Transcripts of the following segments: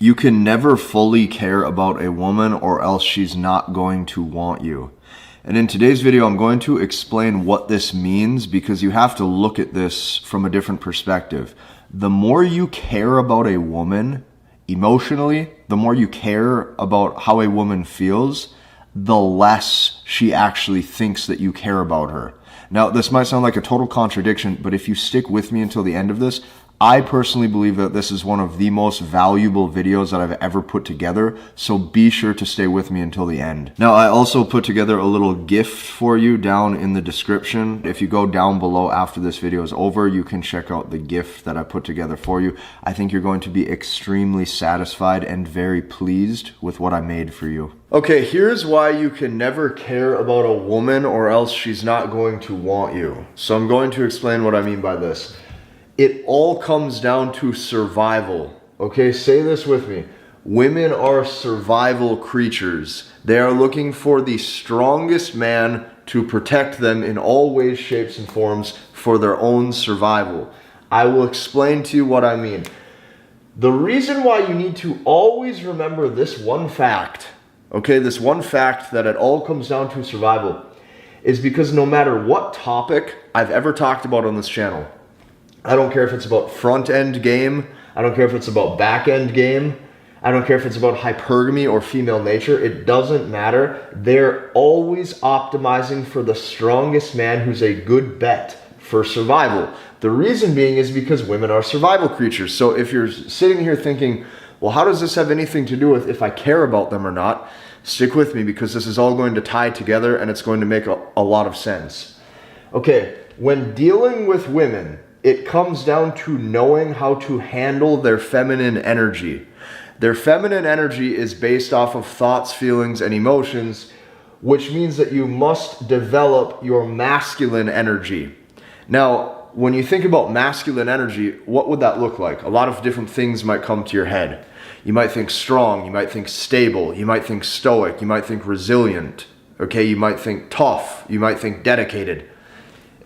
You can never fully care about a woman or else she's not going to want you. And in today's video, I'm going to explain what this means because you have to look at this from a different perspective. The more you care about a woman emotionally, the more you care about how a woman feels, the less she actually thinks that you care about her. Now, this might sound like a total contradiction, but if you stick with me until the end of this, I personally believe that this is one of the most valuable videos that I've ever put together, so be sure to stay with me until the end. Now, I also put together a little gift for you down in the description. If you go down below after this video is over, you can check out the gift that I put together for you. I think you're going to be extremely satisfied and very pleased with what I made for you. Okay, here's why you can never care about a woman or else she's not going to want you. So I'm going to explain what I mean by this. It all comes down to survival. Okay, say this with me. Women are survival creatures. They are looking for the strongest man to protect them in all ways, shapes, and forms for their own survival. I will explain to you what I mean. The reason why you need to always remember this one fact, okay, this one fact that it all comes down to survival, is because no matter what topic I've ever talked about on this channel, I don't care if it's about front-end game, I don't care if it's about back-end game, I don't care if it's about hypergamy or female nature, it doesn't matter. They're always optimizing for the strongest man who's a good bet for survival. The reason being is because women are survival creatures. So if you're sitting here thinking, well, how does this have anything to do with if I care about them or not? Stick with me because this is all going to tie together and it's going to make a lot of sense. Okay, when dealing with women, it comes down to knowing how to handle their feminine energy. Their feminine energy is based off of thoughts, feelings, and emotions, which means that you must develop your masculine energy. Now, when you think about masculine energy, what would that look like? A lot of different things might come to your head. You might think strong, you might think stable, you might think stoic, you might think resilient, okay? You might think tough, you might think dedicated,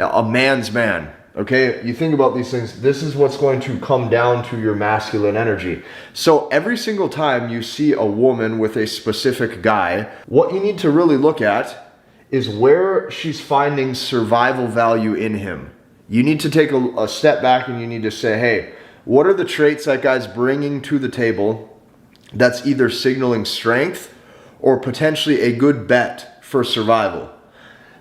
a man's man. Okay, you think about these things, this is what's going to come down to your masculine energy. So every single time you see a woman with a specific guy, what you need to really look at is where she's finding survival value in him. You need to take a step back and you need to say, hey, what are the traits that guy's bringing to the table that's either signaling strength or potentially a good bet for survival?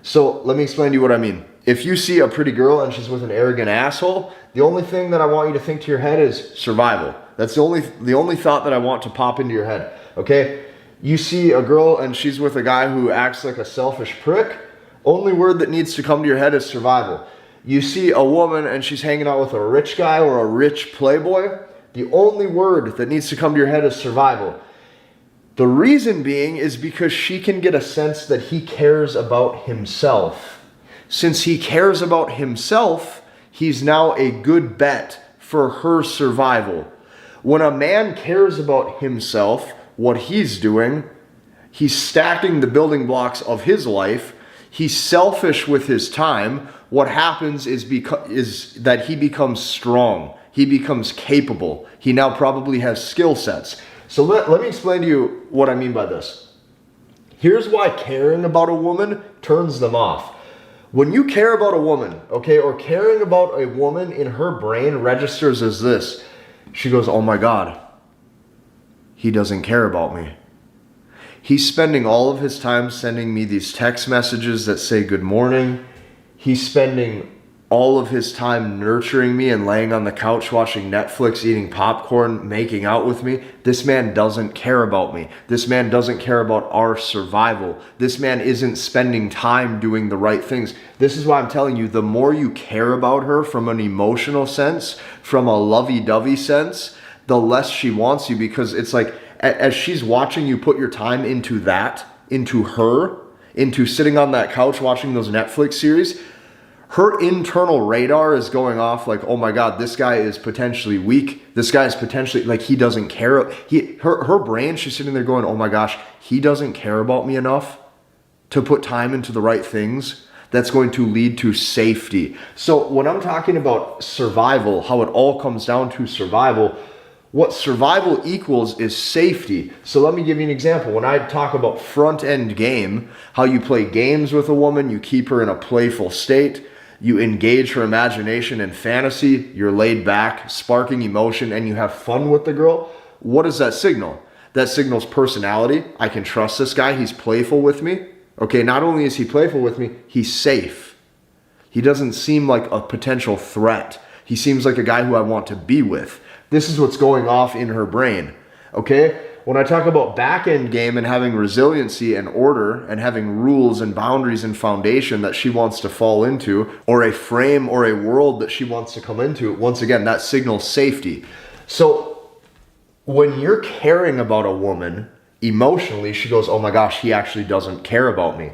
So let me explain to you what I mean. If you see a pretty girl and she's with an arrogant asshole, the only thing that I want you to think to your head is survival. That's the only thought that I want to pop into your head, okay? You see a girl and she's with a guy who acts like a selfish prick, only word that needs to come to your head is survival. You see a woman and she's hanging out with a rich guy or a rich playboy, the only word that needs to come to your head is survival. The reason being is because she can get a sense that he cares about himself. Since he cares about himself, he's now a good bet for her survival. When a man cares about himself, what he's doing, he's stacking the building blocks of his life. He's selfish with his time. What happens is that he becomes strong. He becomes capable. He now probably has skill sets. So let me explain to you what I mean by this. Here's why caring about a woman turns them off. When you care about a woman, okay, or caring about a woman in her brain registers as this. She goes, oh my God, he doesn't care about me. He's spending all of his time sending me these text messages that say good morning. He's spending all of his time nurturing me and laying on the couch watching Netflix, eating popcorn, making out with me. This man doesn't care about me. This man doesn't care about our survival. This man isn't spending time doing the right things. This is why I'm telling you, the more you care about her from an emotional sense, from a lovey-dovey sense, the less she wants you, because it's like, as she's watching you put your time into that, into her, into sitting on that couch watching those Netflix series, her internal radar is going off like, oh my God, this guy is potentially weak. This guy is potentially, like, he doesn't care. Her brain, she's sitting there going, oh my gosh, he doesn't care about me enough to put time into the right things. That's going to lead to safety. So when I'm talking about survival, how it all comes down to survival, What survival equals is safety. So let me give you an example. When I talk about front end game, how you play games with a woman, you keep her in a playful state, you engage her imagination and fantasy, you're laid back, sparking emotion, and you have fun with the girl. What does that signal? That signals personality. I can trust this guy. He's playful with me. Okay, not only is he playful with me, he's safe. He doesn't seem like a potential threat. He seems like a guy who I want to be with. This is what's going off in her brain. Okay? When I talk about back-end game and having resiliency and order and having rules and boundaries and foundation that she wants to fall into, or a frame or a world that she wants to come into, once again, that signals safety. So when you're caring about a woman emotionally, she goes, oh my gosh, he actually doesn't care about me.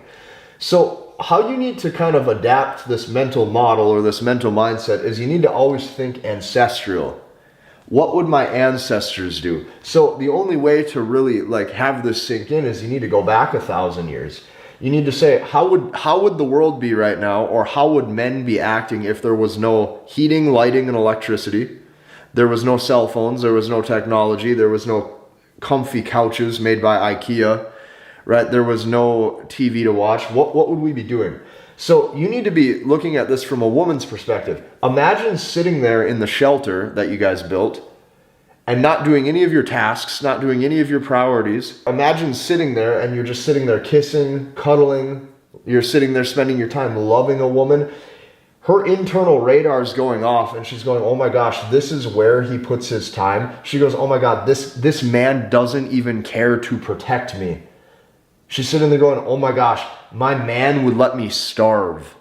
So how you need to kind of adapt this mental model or this mental mindset is you need to always think ancestral. What would my ancestors do? So the only way to really like have this sink in is you need to go back 1,000 years. You need to say, how would the world be right now, or how would men be acting if there was no heating, lighting, and electricity? There was no cell phones, there was no technology, there was no comfy couches made by IKEA, right? There was no TV to watch. What would we be doing? So you need to be looking at this from a woman's perspective. Imagine sitting there in the shelter that you guys built and not doing any of your tasks, not doing any of your priorities. Imagine sitting there and you're just sitting there kissing, cuddling. You're sitting there spending your time loving a woman. Her internal radar is going off and she's going, oh my gosh, this is where he puts his time. She goes, oh my God, this man doesn't even care to protect me. She's sitting there going, oh my gosh, my man would let me starve.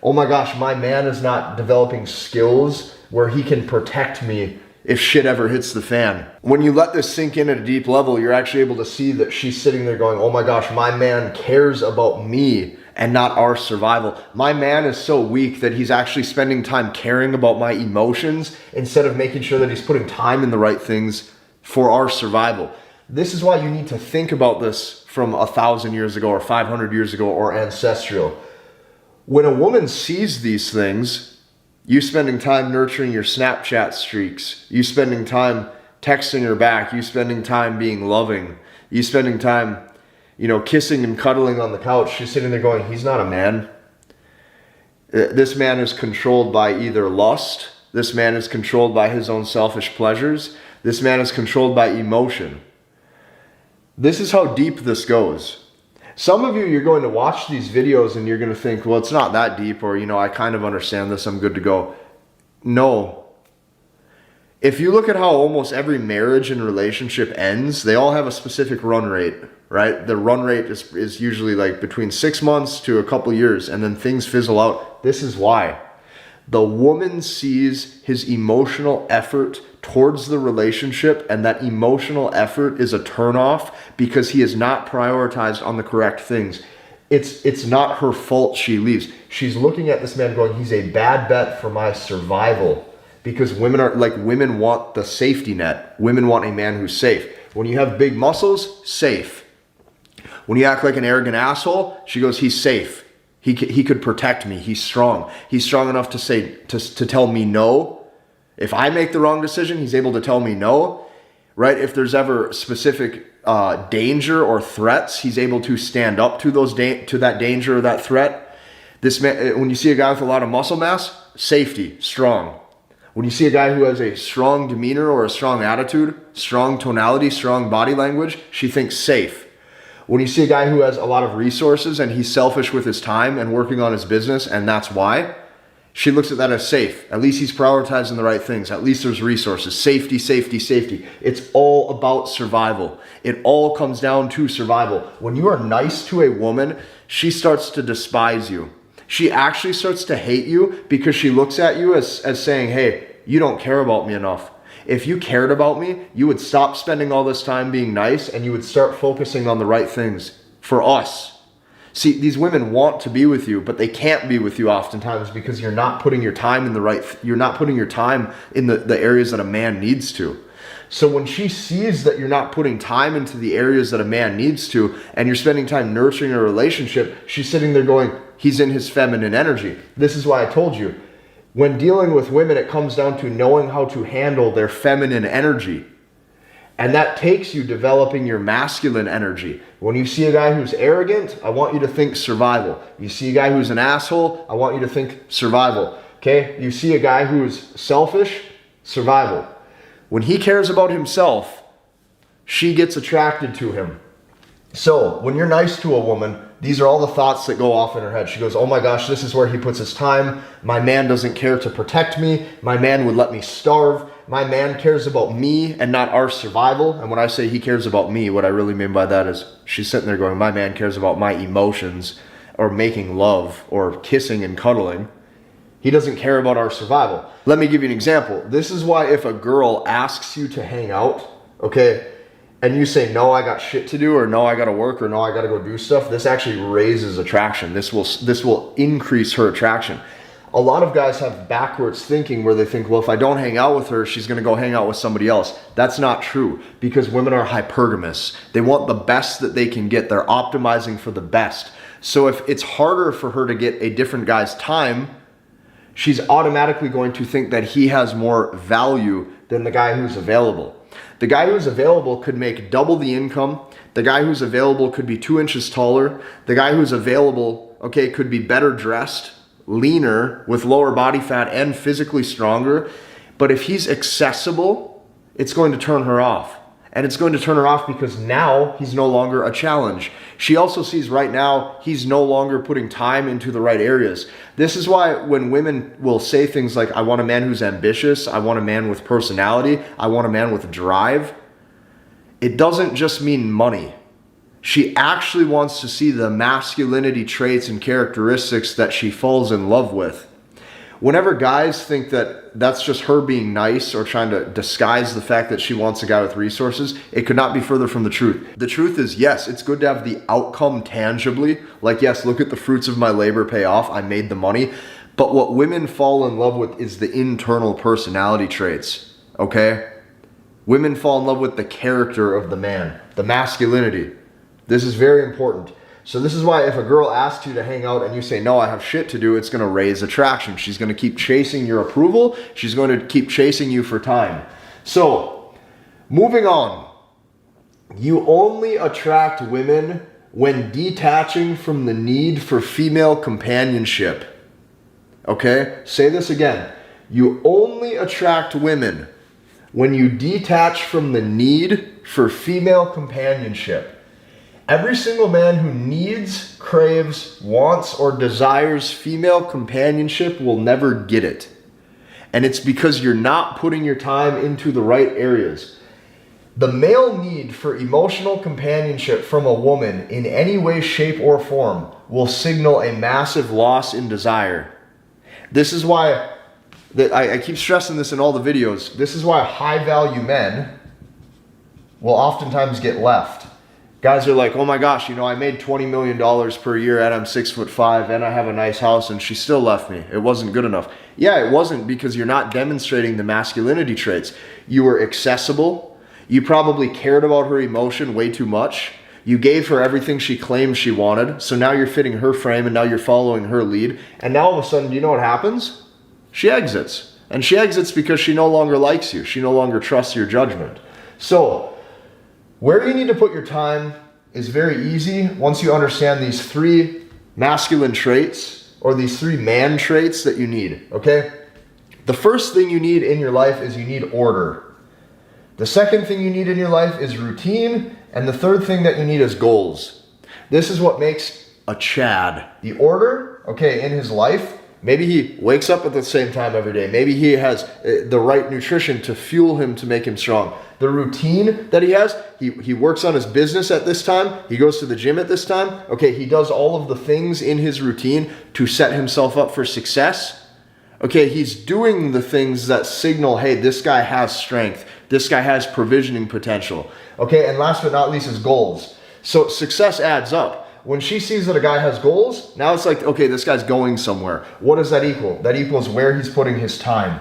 Oh my gosh, my man is not developing skills where he can protect me if shit ever hits the fan. When you let this sink in at a deep level, you're actually able to see that she's sitting there going, oh my gosh, my man cares about me and not our survival. My man is so weak that he's actually spending time caring about my emotions instead of making sure that he's putting time in the right things for our survival. This is why you need to think about this from 1,000 years ago or 500 years ago or ancestral. When a woman sees these things, you spending time nurturing your Snapchat streaks, you spending time texting her back, you spending time being loving, you spending time, kissing and cuddling on the couch, she's sitting there going, he's not a man. This man is controlled by either lust, this man is controlled by his own selfish pleasures, this man is controlled by emotion. This is how deep this goes. Some of you, you're going to watch these videos and you're going to think, well, it's not that deep, or, I kind of understand this, I'm good to go. No. If you look at how almost every marriage and relationship ends, they all have a specific run rate, right? The run rate is usually like between 6 months to a couple years, and then things fizzle out. This is why. The woman sees his emotional effort towards the relationship, and that emotional effort is a turnoff because he is not prioritized on the correct things. It's not her fault she leaves. She's looking at this man going, he's a bad bet for my survival, because women want the safety net. Women want a man who's safe. When you have big muscles, safe. When you act like an arrogant asshole, she goes, he's safe. He could protect me. He's strong. He's strong enough to tell me no. If I make the wrong decision, he's able to tell me no, right? If there's ever specific danger or threats, he's able to stand up to that danger or that threat. This man, when you see a guy with a lot of muscle mass, safety, strong. When you see a guy who has a strong demeanor or a strong attitude, strong tonality, strong body language, she thinks safe. When you see a guy who has a lot of resources and he's selfish with his time and working on his business, and that's why, she looks at that as safe. At least he's prioritizing the right things. At least there's resources. Safety, safety, safety. It's all about survival. It all comes down to survival. When you are nice to a woman, she starts to despise you. She actually starts to hate you because she looks at you as saying, hey, you don't care about me enough. If you cared about me, you would stop spending all this time being nice and you would start focusing on the right things for us. See, these women want to be with you, but they can't be with you oftentimes because you're not putting your time in you're not putting your time in the areas that a man needs to. So when she sees that you're not putting time into the areas that a man needs to, and you're spending time nurturing a relationship, she's sitting there going, he's in his feminine energy. This is why I told you, when dealing with women, it comes down to knowing how to handle their feminine energy. And that takes you developing your masculine energy. When you see a guy who's arrogant, I want you to think survival. You see a guy who's an asshole, I want you to think survival. Okay? You see a guy who's selfish, survival. When he cares about himself, she gets attracted to him. So when you're nice to a woman, these are all the thoughts that go off in her head. She goes, oh my gosh, this is where he puts his time. My man doesn't care to protect me. My man would let me starve. My man cares about me and not our survival. And when I say he cares about me, what I really mean by that is she's sitting there going, my man cares about my emotions or making love or kissing and cuddling. He doesn't care about our survival. Let me give you an example. This is why if a girl asks you to hang out, okay, and you say, no, I got shit to do, or no, I got to work, or no, I got to go do stuff, this actually raises attraction. This will increase her attraction. A lot of guys have backwards thinking where they think, well, if I don't hang out with her, she's going to go hang out with somebody else. That's not true, because women are hypergamous. They want the best that they can get. They're optimizing for the best. So if it's harder for her to get a different guy's time, she's automatically going to think that he has more value than the guy who's available. The guy who's available could make double the income. The guy who's available could be 2 inches taller. The guy who's available, okay, could be better dressed, leaner, with lower body fat, and physically stronger. But if he's accessible, it's going to turn her off. And it's going to turn her off because now he's no longer a challenge. She also sees right now he's no longer putting time into the right areas. This is why when women will say things like, I want a man who's ambitious, I want a man with personality, I want a man with drive, it doesn't just mean money. She actually wants to see the masculinity traits and characteristics that she falls in love with. Whenever guys think that that's just her being nice or trying to disguise the fact that she wants a guy with resources, it could not be further from the truth. The truth is, yes, it's good to have the outcome tangibly. Like, yes, look at the fruits of my labor pay off. I made the money. But what women fall in love with is the internal personality traits, okay? Women fall in love with the character of the man, the masculinity. This is very important. So this is why if a girl asks you to hang out and you say, no, I have shit to do, it's going to raise attraction. She's going to keep chasing your approval. She's going to keep chasing you for time. So moving on, you only attract women when detaching from the need for female companionship. Okay? Say this again. You only attract women when you detach from the need for female companionship. Every single man who needs, craves, wants, or desires female companionship will never get it. And it's because you're not putting your time into the right areas. The male need for emotional companionship from a woman in any way, shape, or form will signal a massive loss in desire. This is why, I keep stressing this in all the videos, this is why high-value men will oftentimes get left. Guys are like, oh my gosh, I made $20 million per year and I'm 6'5" and I have a nice house and she still left me. It wasn't good enough. Yeah, it wasn't, because you're not demonstrating the masculinity traits. You were accessible. You probably cared about her emotion way too much. You gave her everything she claimed she wanted. So now you're fitting her frame and now you're following her lead. And now all of a sudden, do you know what happens? She exits. And she exits because she no longer likes you. She no longer trusts your judgment. So where you need to put your time is very easy once you understand these 3 masculine traits, or these 3 man traits that you need, okay? The first thing you need in your life is you need order. The second thing you need in your life is routine, and the third thing that you need is goals. This is what makes a Chad. The order, okay, in his life. Maybe he wakes up at the same time every day. Maybe he has the right nutrition to fuel him to make him strong. The routine that he has, he works on his business at this time. He goes to the gym at this time. Okay, he does all of the things in his routine to set himself up for success. Okay, he's doing the things that signal, hey, this guy has strength. This guy has provisioning potential. Okay, and last but not least is goals. So success adds up. When she sees that a guy has goals, now it's like, okay, this guy's going somewhere. What does that equal? That equals where he's putting his time.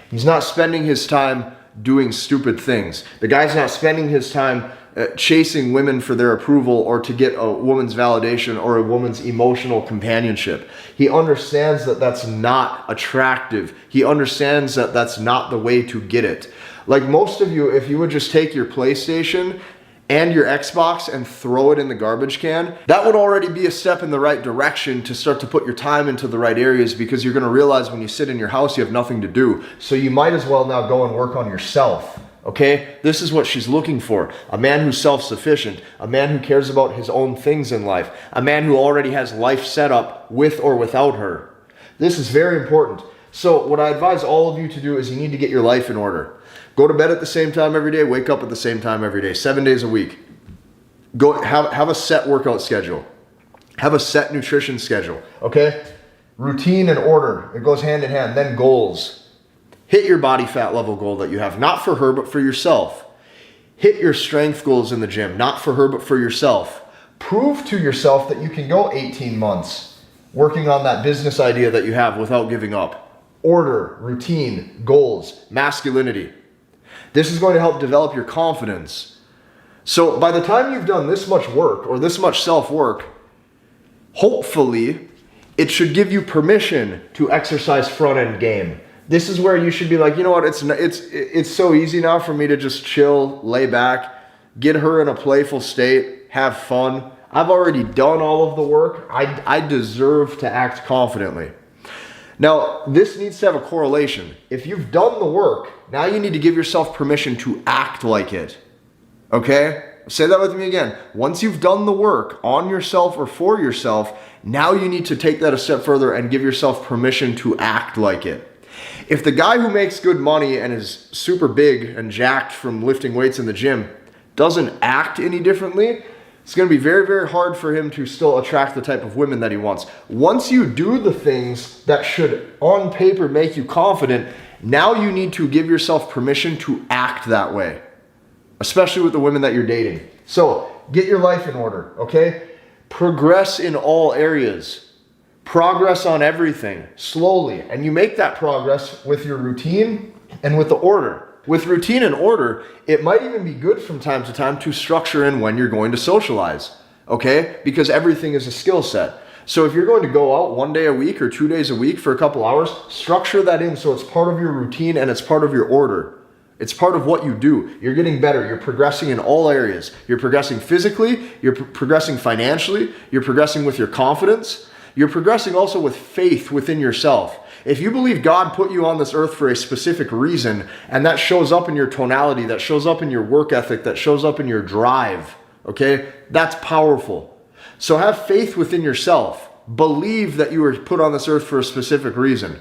He's not spending his time doing stupid things. The guy's not spending his time chasing women for their approval or to get a woman's validation or a woman's emotional companionship. He understands that that's not attractive. He understands that that's not the way to get it. Like most of you, if you would just take your PlayStation and your Xbox and throw it in the garbage can, that would already be a step in the right direction to start to put your time into the right areas, because you're gonna realize when you sit in your house, you have nothing to do. So you might as well now go and work on yourself, okay? This is what she's looking for. A man who's self-sufficient, a man who cares about his own things in life, a man who already has life set up with or without her. This is very important. So what I advise all of you to do is you need to get your life in order. Go to bed at the same time every day, wake up at the same time every day, 7 days a week. Go have a set workout schedule. Have a set nutrition schedule, okay? Routine and order, it goes hand in hand. Then goals. Hit your body fat level goal that you have, not for her, but for yourself. Hit your strength goals in the gym, not for her, but for yourself. Prove to yourself that you can go 18 months working on that business idea that you have without giving up. Order, routine, goals, masculinity. This is going to help develop your confidence. So by the time you've done this much work or this much self-work, hopefully it should give you permission to exercise front-end game. This is where you should be like, you know what, it's so easy now for me to just chill, lay back, get her in a playful state, have fun. I've already done all of the work. I deserve to act confidently. Now, this needs to have a correlation. If you've done the work, now you need to give yourself permission to act like it. Okay? Say that with me again. Once you've done the work on yourself or for yourself, now you need to take that a step further and give yourself permission to act like it. If the guy who makes good money and is super big and jacked from lifting weights in the gym doesn't act any differently, it's going to be very, very hard for him to still attract the type of women that he wants. Once you do the things that should, on paper, make you confident, now you need to give yourself permission to act that way, especially with the women that you're dating. So get your life in order, okay? Progress in all areas. Progress on everything, slowly. And you make that progress with your routine and with the order. With routine and order, it might even be good from time to time to structure in when you're going to socialize, okay? Because everything is a skill set. So if you're going to go out 1 day a week or 2 days a week for a couple hours, structure that in so it's part of your routine and it's part of your order. It's part of what you do. You're getting better. You're progressing in all areas. You're progressing physically. You're progressing financially. You're progressing with your confidence. You're progressing also with faith within yourself. If you believe God put you on this earth for a specific reason, and that shows up in your tonality, that shows up in your work ethic, that shows up in your drive, okay, that's powerful. So have faith within yourself. Believe that you were put on this earth for a specific reason.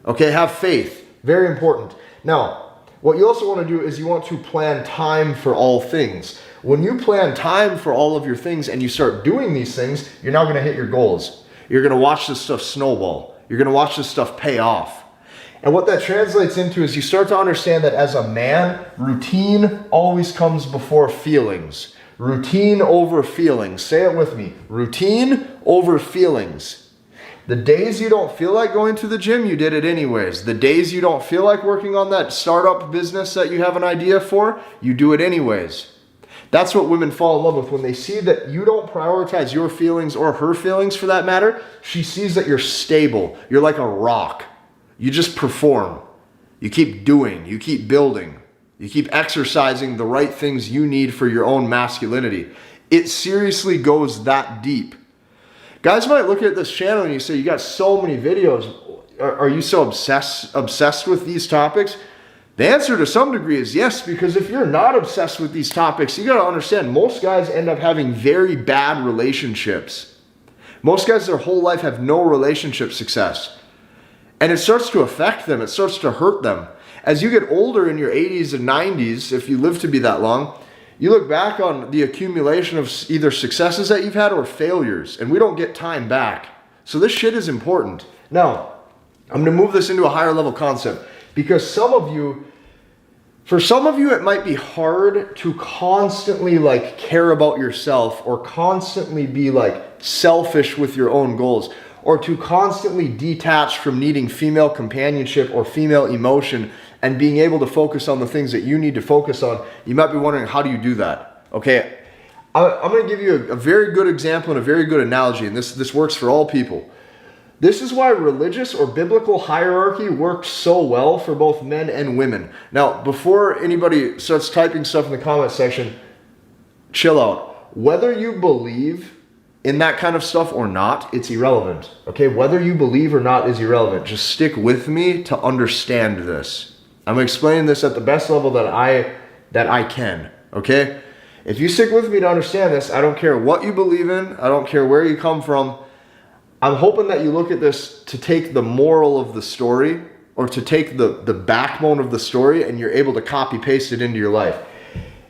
Okay, have faith. Very important. Now, what you also want to do is you want to plan time for all things. When you plan time for all of your things and you start doing these things, you're now going to hit your goals. You're going to watch this stuff snowball. You're going to watch this stuff pay off. And what that translates into is you start to understand that as a man, routine always comes before feelings. Routine over feelings. Say it with me. Routine over feelings. The days you don't feel like going to the gym, you did it anyways. The days you don't feel like working on that startup business that you have an idea for, you do it anyways. That's what women fall in love with. When they see that you don't prioritize your feelings or her feelings for that matter, she sees that you're stable. You're like a rock. You just perform. You keep doing. You keep building. You keep exercising the right things you need for your own masculinity. It seriously goes that deep. Guys might look at this channel and you say, you got so many videos. Are you so obsessed with these topics? The answer to some degree is yes, because if you're not obsessed with these topics, you got to understand most guys end up having very bad relationships. Most guys their whole life have no relationship success. And it starts to affect them. It starts to hurt them. As you get older in your 80s and 90s, if you live to be that long, you look back on the accumulation of either successes that you've had or failures, and we don't get time back. So this shit is important. Now, I'm going to move this into a higher level concept. Because for some of you, it might be hard to constantly care about yourself or constantly be selfish with your own goals or to constantly detach from needing female companionship or female emotion and being able to focus on the things that you need to focus on. You might be wondering, how do you do that? Okay, I'm going to give you a very good example and a very good analogy, and this works for all people. This is why religious or biblical hierarchy works so well for both men and women. Now, before anybody starts typing stuff in the comment section, chill out. Whether you believe in that kind of stuff or not, it's irrelevant. Okay, whether you believe or not is irrelevant. Just stick with me to understand this. I'm explaining this at the best level that I can. Okay, if you stick with me to understand this, I don't care what you believe in. I don't care where you come from. I'm hoping that you look at this to take the moral of the story, or to take the backbone of the story, and you're able to copy paste it into your life.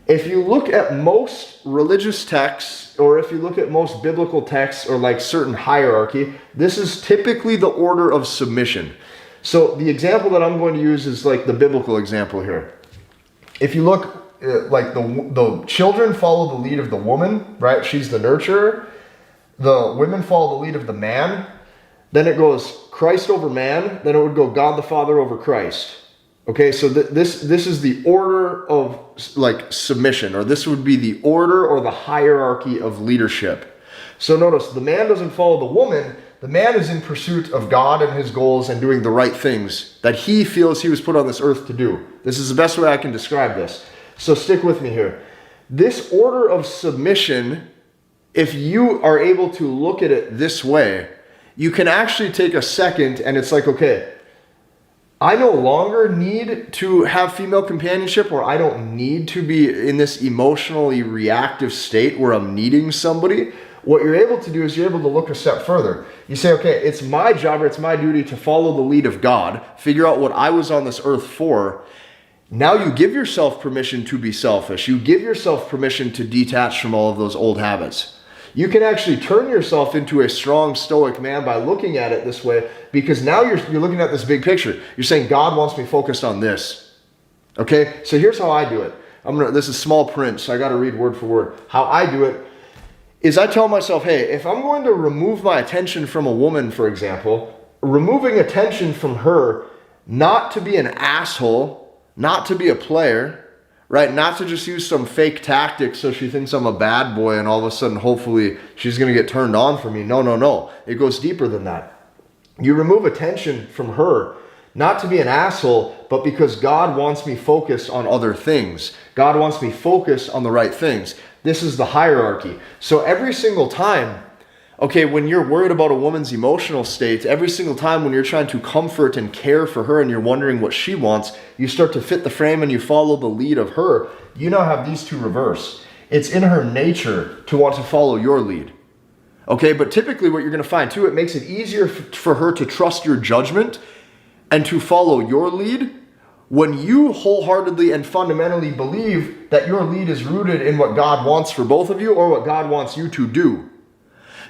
If you look at most religious texts, or if you look at most biblical texts, or like certain hierarchy, this is typically the order of submission. So the example that I'm going to use is like the biblical example here. If you look, like the children follow the lead of the woman, right? She's the nurturer. The women follow the lead of the man. Then it goes Christ over man. Then it would go God the Father over Christ. Okay, so this is the order of like submission, or this would be the order or the hierarchy of leadership. So notice, the man doesn't follow the woman. The man is in pursuit of God and his goals and doing the right things that he feels he was put on this earth to do. This is the best way I can describe this. So stick with me here. This order of submission, if you are able to look at it this way, you can actually take a second and it's like, okay, I no longer need to have female companionship, or I don't need to be in this emotionally reactive state where I'm needing somebody. What you're able to do is you're able to look a step further. You say, okay, it's my job or it's my duty to follow the lead of God, figure out what I was on this earth for. Now you give yourself permission to be selfish. You give yourself permission to detach from all of those old habits. You can actually turn yourself into a strong stoic man by looking at it this way, because now you're looking at this big picture. You're saying, God wants me focused on this. Okay, so here's how I do it. This is small print, so I got to read word for word. How I do it is I tell myself, hey, if I'm going to remove my attention from a woman, for example, removing attention from her, not to be an asshole, not to be a player, right? Not to just use some fake tactic so she thinks I'm a bad boy and all of a sudden, hopefully, she's going to get turned on for me. No. It goes deeper than that. You remove attention from her, not to be an asshole, but because God wants me focused on other things. God wants me focused on the right things. This is the hierarchy. So every single time, okay, when you're worried about a woman's emotional state, every single time when you're trying to comfort and care for her and you're wondering what she wants, you start to fit the frame and you follow the lead of her. You now have these two reversed. It's in her nature to want to follow your lead. Okay, but typically what you're going to find too, it makes it easier for her to trust your judgment and to follow your lead when you wholeheartedly and fundamentally believe that your lead is rooted in what God wants for both of you or what God wants you to do.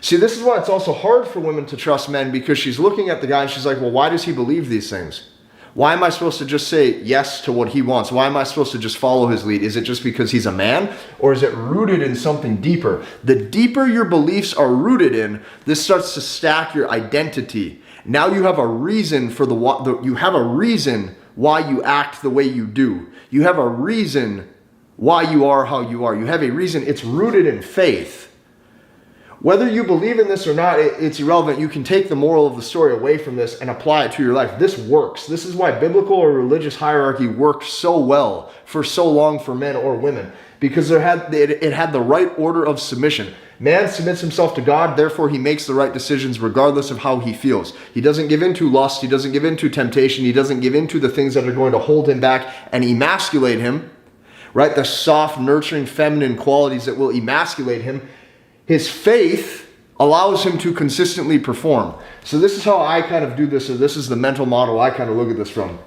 See, this is why it's also hard for women to trust men, because she's looking at the guy and she's like, well, why does he believe these things? Why am I supposed to just say yes to what he wants? Why am I supposed to just follow his lead? Is it just because he's a man, or is it rooted in something deeper? The deeper your beliefs are rooted in, this starts to stack your identity. Now you have a reason for you have a reason why you act the way you do. You have a reason why you are how you are. You have a reason. It's rooted in faith. Whether you believe in this or not, it's irrelevant. You can take the moral of the story away from this and apply it to your life. This works. This is why biblical or religious hierarchy worked so well for so long for men or women, because it had the right order of submission. Man submits himself to God, therefore he makes the right decisions regardless of how he feels. He doesn't give in to lust. He doesn't give in to temptation. He doesn't give in to the things that are going to hold him back and emasculate him, right? The soft, nurturing, feminine qualities that will emasculate him. His faith allows him to consistently perform. So this is how I kind of do this. So this is the mental model I kind of look at this from.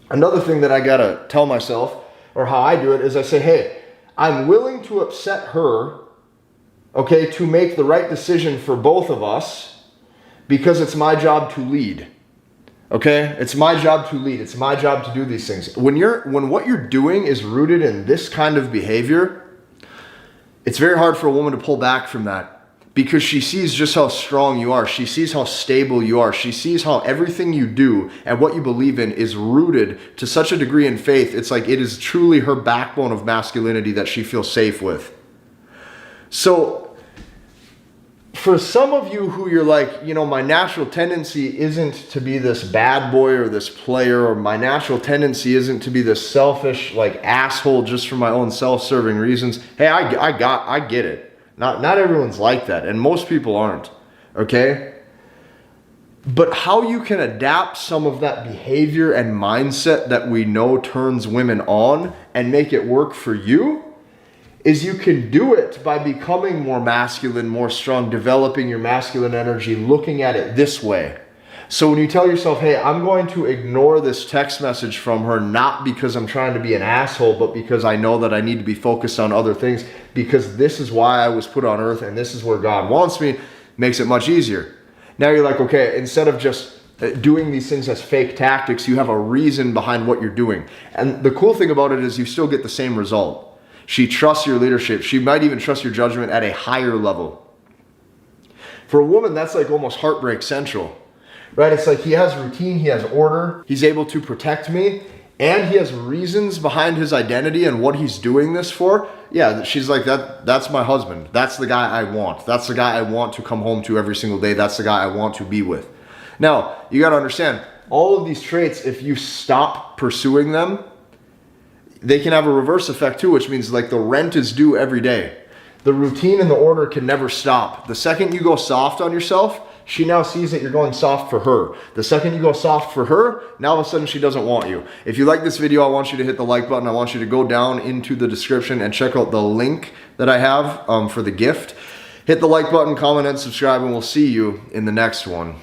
Another thing that I got to tell myself, or how I do it, is I say, hey, I'm willing to upset her, okay, to make the right decision for both of us, because it's my job to lead. Okay? It's my job to lead. It's my job to do these things. When what you're doing is rooted in this kind of behavior, it's very hard for a woman to pull back from that, because she sees just how strong you are. She sees how stable you are. She sees how everything you do and what you believe in is rooted to such a degree in faith. It's like it is truly her backbone of masculinity that she feels safe with. So for some of you who you're like, you know, my natural tendency isn't to be this bad boy or this player, or my natural tendency isn't to be this selfish, like, asshole just for my own self-serving reasons. Hey, I get it. Not everyone's like that, and most people aren't, okay? But how you can adapt some of that behavior and mindset that we know turns women on and make it work for you is you can do it by becoming more masculine, more strong, developing your masculine energy, looking at it this way. So when you tell yourself, hey, I'm going to ignore this text message from her, not because I'm trying to be an asshole, but because I know that I need to be focused on other things, because this is why I was put on earth and this is where God wants me, makes it much easier. Now you're like, okay, instead of just doing these things as fake tactics, you have a reason behind what you're doing. And the cool thing about it is you still get the same result. She trusts your leadership. She might even trust your judgment at a higher level. For a woman, that's like almost heartbreak central, right? It's like he has routine, he has order, he's able to protect me, and he has reasons behind his identity and what he's doing this for. Yeah, she's like, that's my husband. That's the guy I want. That's the guy I want to come home to every single day. That's the guy I want to be with. Now, you got to understand, all of these traits, if you stop pursuing them, they can have a reverse effect too, which means like the rent is due every day. The routine and the order can never stop. The second you go soft on yourself, she now sees that you're going soft for her. The second you go soft for her, now all of a sudden she doesn't want you. If you like this video, I want you to hit the like button. I want you to go down into the description and check out the link that I have for the gift. Hit the like button, comment, and subscribe, and we'll see you in the next one.